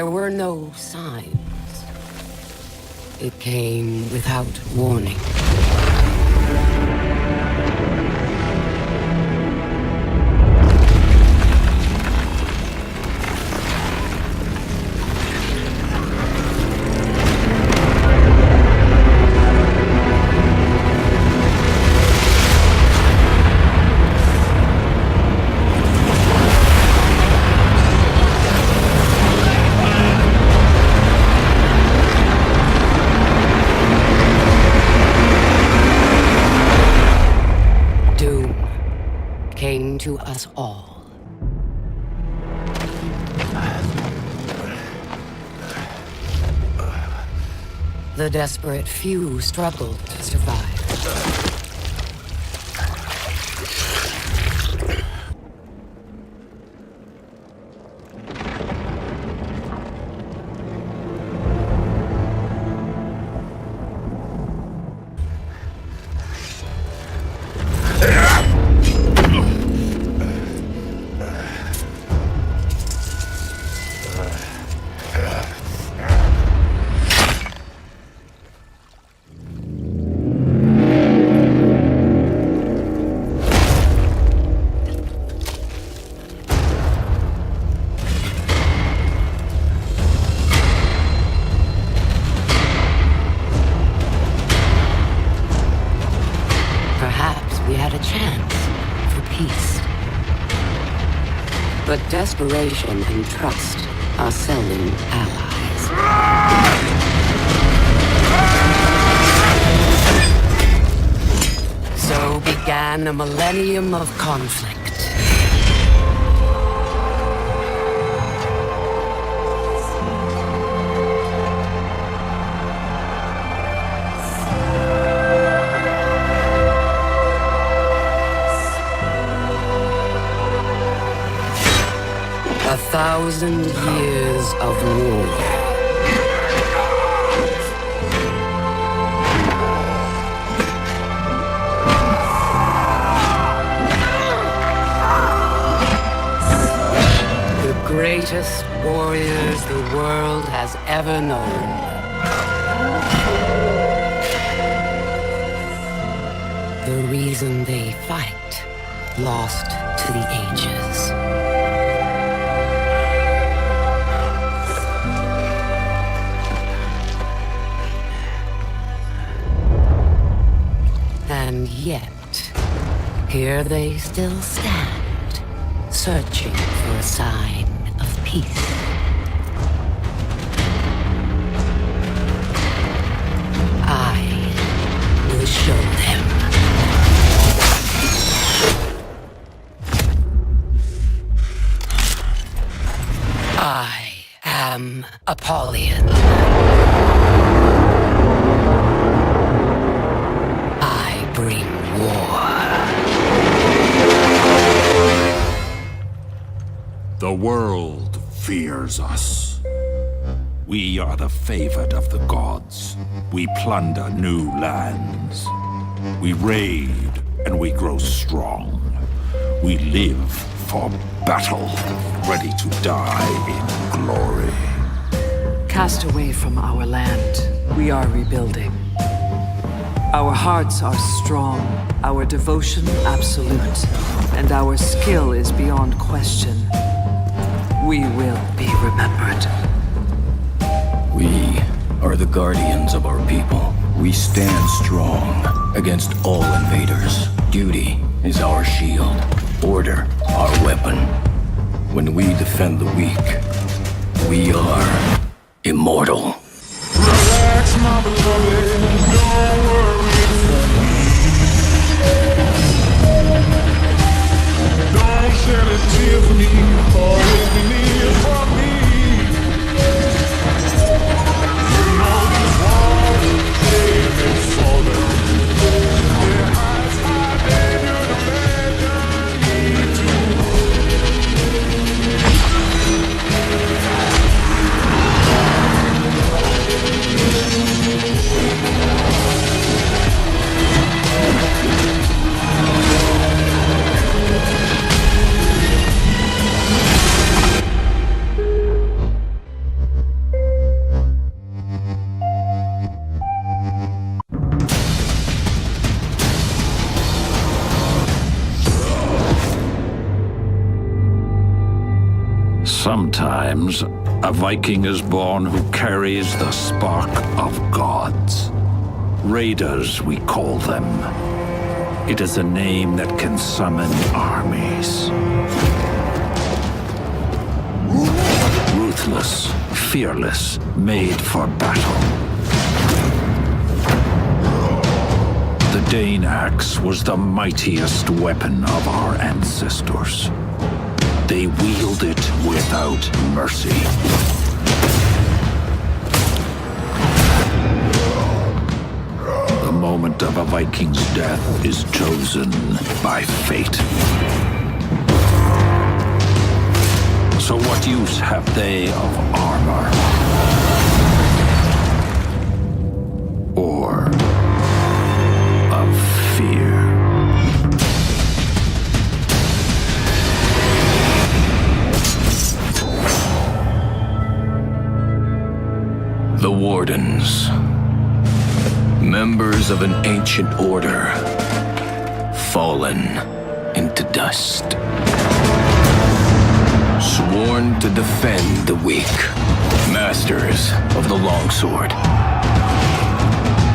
There were no signs. It came without warning. Came to us all. The desperate few struggled to survive. 'We had a chance for peace. But desperation and trust are seldom allies. So began a millennium of conflict. A 1,000 years of war. The greatest warriors the world has ever known. The reason they fight, lost to the ages. And yet, here they still stand, searching for a sign of peace. I will show them. I am Apollyon. Bring war. The world fears us. We are the favored of the gods. We plunder new lands. We raid and we grow strong. We live for battle, ready to die in glory. Cast away from our land, we are rebuilding. Our hearts are strong, our devotion absolute, and our skill is beyond question. We will be remembered. We are the guardians of our people. We stand strong against all invaders. Duty is our shield, order our weapon. When we defend the weak, we are immortal. Relax, my beloved, don't worry for me. Don't shed a tear for me, always be near for me. You know these walls, they've been falling. Their eyes high, they do the legend need to. Sometimes, a Viking is born who carries the spark of gods. Raiders, we call them. It is a name that can summon armies. Ruthless, fearless, made for battle. The Dane axe was the mightiest weapon of our ancestors. They wield it without mercy. The moment of a Viking's death is chosen by fate. So what use have they of armor? Or of fear? The Wardens. Members of an ancient order. Fallen into dust. Sworn to defend the weak. Masters of the longsword.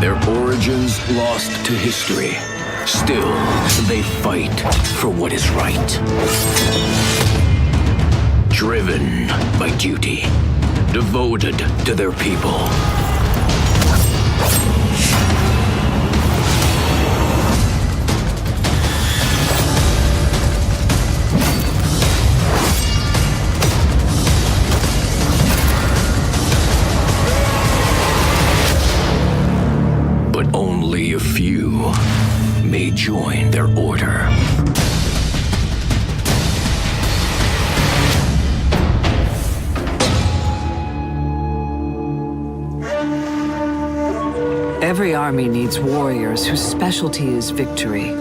Their origins lost to history. Still, they fight for what is right. Driven by duty. Devoted to their people. But only a few may join their order. Every army needs warriors whose specialty is victory.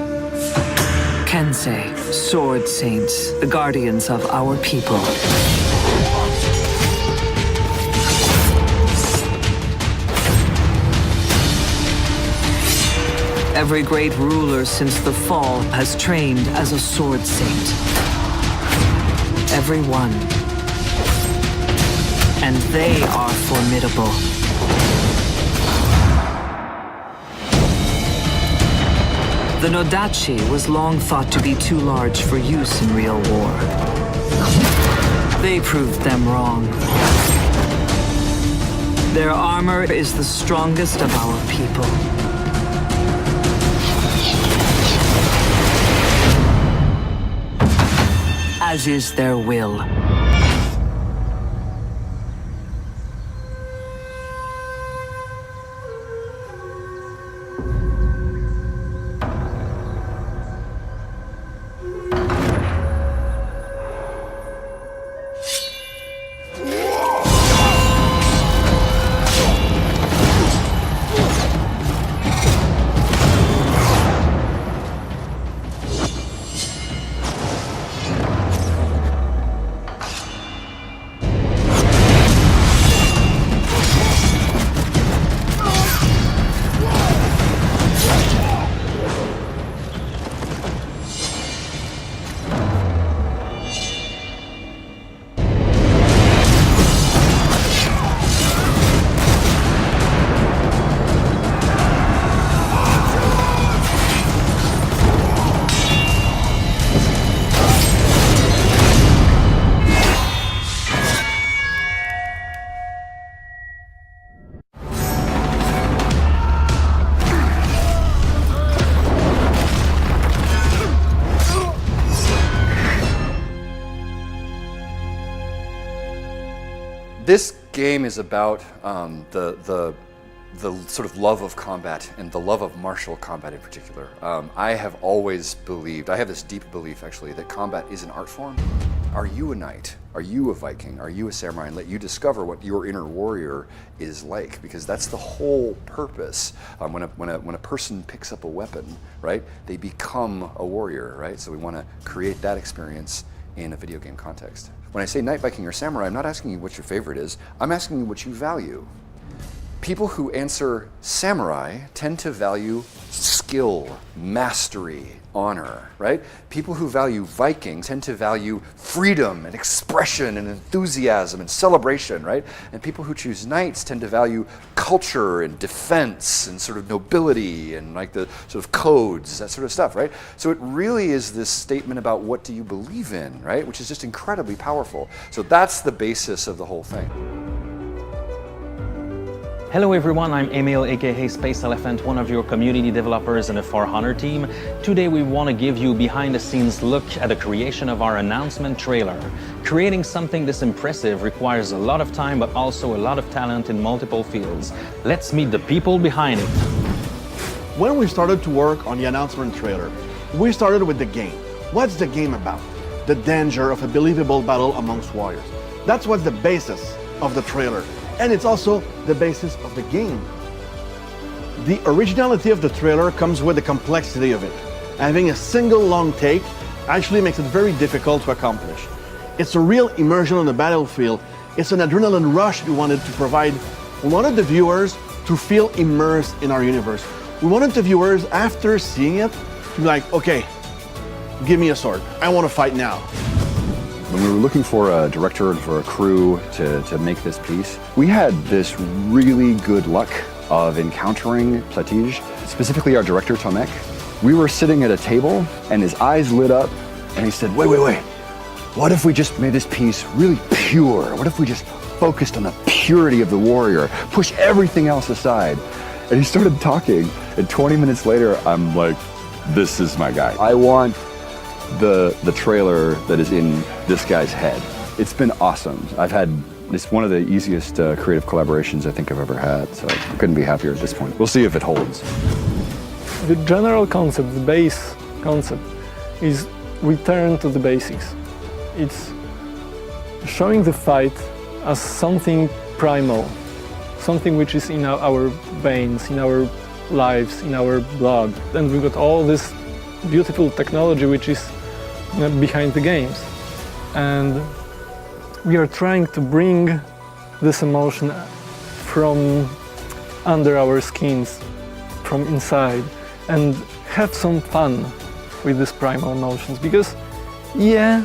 Kensei, sword saints, the guardians of our people. Every great ruler since the fall has trained as a sword saint. Every one. And they are formidable. The Nodachi was long thought to be too large for use in real war. They proved them wrong. Their armor is the strongest of our people. As is their will. This game is about the sort of love of combat and the love of martial combat in particular. I have always believed, I have this deep belief actually, that combat is an art form. Are you a knight? Are you a Viking? Are you a samurai? And let you discover what your inner warrior is like, because that's the whole purpose. When a person picks up a weapon, right, they become a warrior, right? So we want to create that experience in a video game context. When I say knight, Viking, or samurai, I'm not asking you what your favorite is. I'm asking you what you value. People who answer samurai tend to value skill, mastery, honor, right? People who value Viking tend to value freedom and expression and enthusiasm and celebration, right? And people who choose knights tend to value culture and defense and sort of nobility and like the sort of codes, that sort of stuff, right? So it really is this statement about what do you believe in, right? Which is just incredibly powerful. So that's the basis of the whole thing. Hello everyone, I'm Emil aka Space Elephant, one of your community developers in the For Honor team. Today we want to give you behind the scenes look at the creation of our announcement trailer. Creating something this impressive requires a lot of time but also a lot of talent in multiple fields. Let's meet the people behind it. When we started to work on the announcement trailer, we started with the game. What's the game about? The danger of a believable battle amongst warriors. That's what's the basis of the trailer. And it's also the basis of the game. The originality of the trailer comes with the complexity of it. Having a single long take actually makes it very difficult to accomplish. It's a real immersion on the battlefield. It's an adrenaline rush we wanted to provide. We wanted the viewers to feel immersed in our universe. We wanted the viewers, after seeing it, to be like, okay, give me a sword. I want to fight now. When we were looking for a director and for a crew to make this piece, we had this really good luck of encountering Platige, specifically our director, Tomek. We were sitting at a table and his eyes lit up and he said, wait. What if we just made this piece really pure? What if we just focused on the purity of the warrior, push everything else aside? And he started talking and 20 minutes later, I'm like, this is my guy. I want the trailer that is in this guy's head. It's been awesome. It's one of the easiest creative collaborations I think I've ever had, so I couldn't be happier at this point. We'll see if it holds. The general concept, the base concept, is return to the basics. It's showing the fight as something primal, something which is in our veins, in our lives, in our blood. And we've got all this beautiful technology which is behind the games, and we are trying to bring this emotion from under our skins, from inside, and have some fun with these primal emotions, because yeah,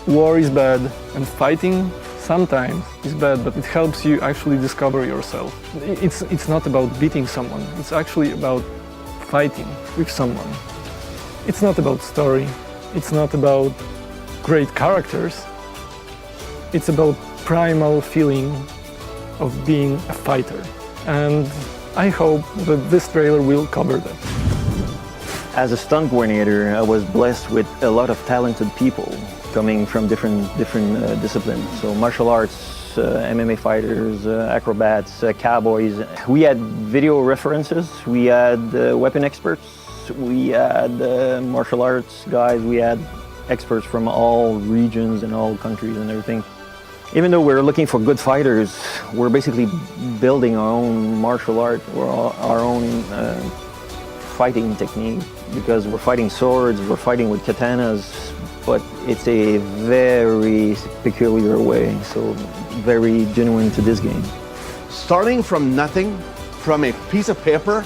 war is bad and fighting sometimes is bad, but it helps you actually discover yourself. It's not about beating someone, it's actually about fighting with someone. It's not about story, it's not about great characters, it's about primal feeling of being a fighter. And I hope that this trailer will cover that. As a stunt coordinator, I was blessed with a lot of talented people coming from different disciplines. So martial arts, MMA fighters, acrobats, cowboys. We had video references, we had weapon experts, we had martial arts guys, we had experts from all regions and all countries and everything. Even though we're looking for good fighters, we're basically building our own martial art or our own fighting technique, because we're fighting swords, we're fighting with katanas, but it's a very peculiar way, so very genuine to this game. Starting from nothing, from a piece of paper,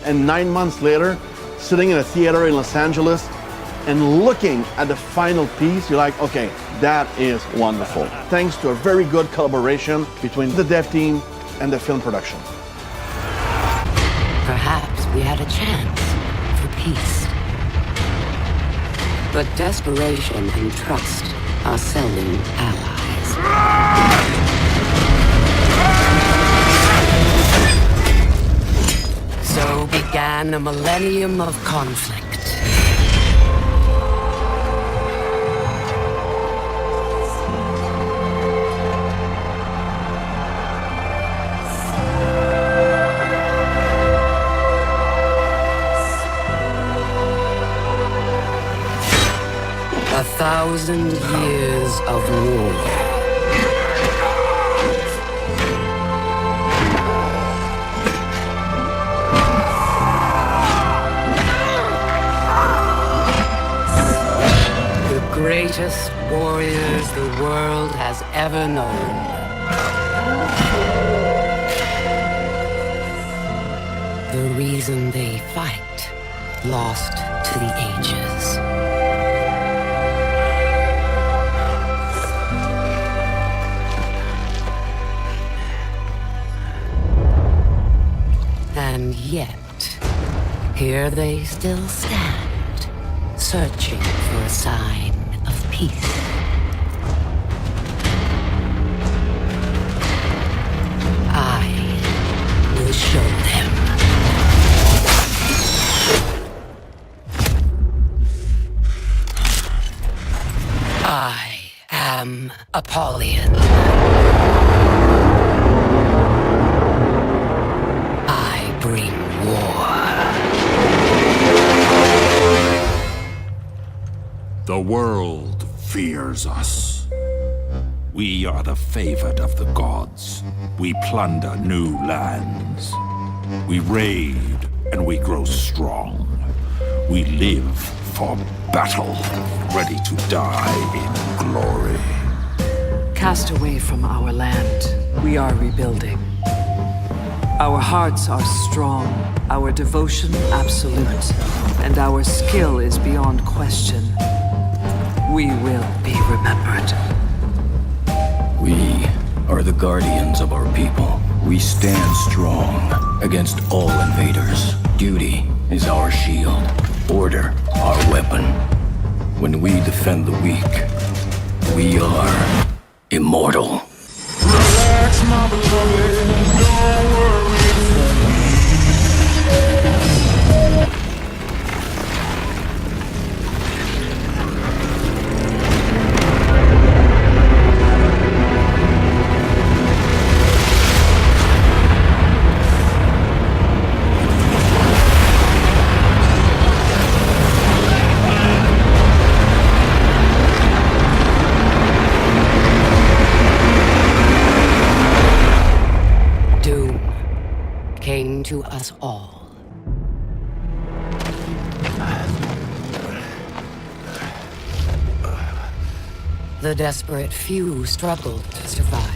and 9 months later, sitting in a theater in Los Angeles and looking at the final piece, you're like, okay, that is wonderful. Thanks to a very good collaboration between the dev team and the film production. Perhaps we had a chance for peace. But desperation and trust are seldom allies. So began a millennium of conflict. A 1,000 years of war. The greatest warriors the world has ever known. The reason they fight, lost to the ages. And yet, here they still stand, searching for a sign of peace. I will show them. I am Apollyon. I bring war. The world fears us. We are the favored of the gods. We plunder new lands. We raid and we grow strong. We live for battle, ready to die in glory. Cast away from our land, we are rebuilding. Our hearts are strong, our devotion absolute, and our skill is beyond question. We will be remembered. We are the guardians of our people. We stand strong against all invaders. Duty is our shield. Order, our weapon. When we defend the weak, we are immortal. Relax, my beloved, don't worry for me. Doom came to us all. The desperate few struggled to survive.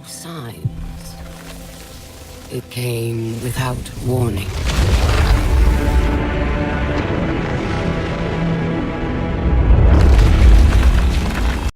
no signs. It came without warning.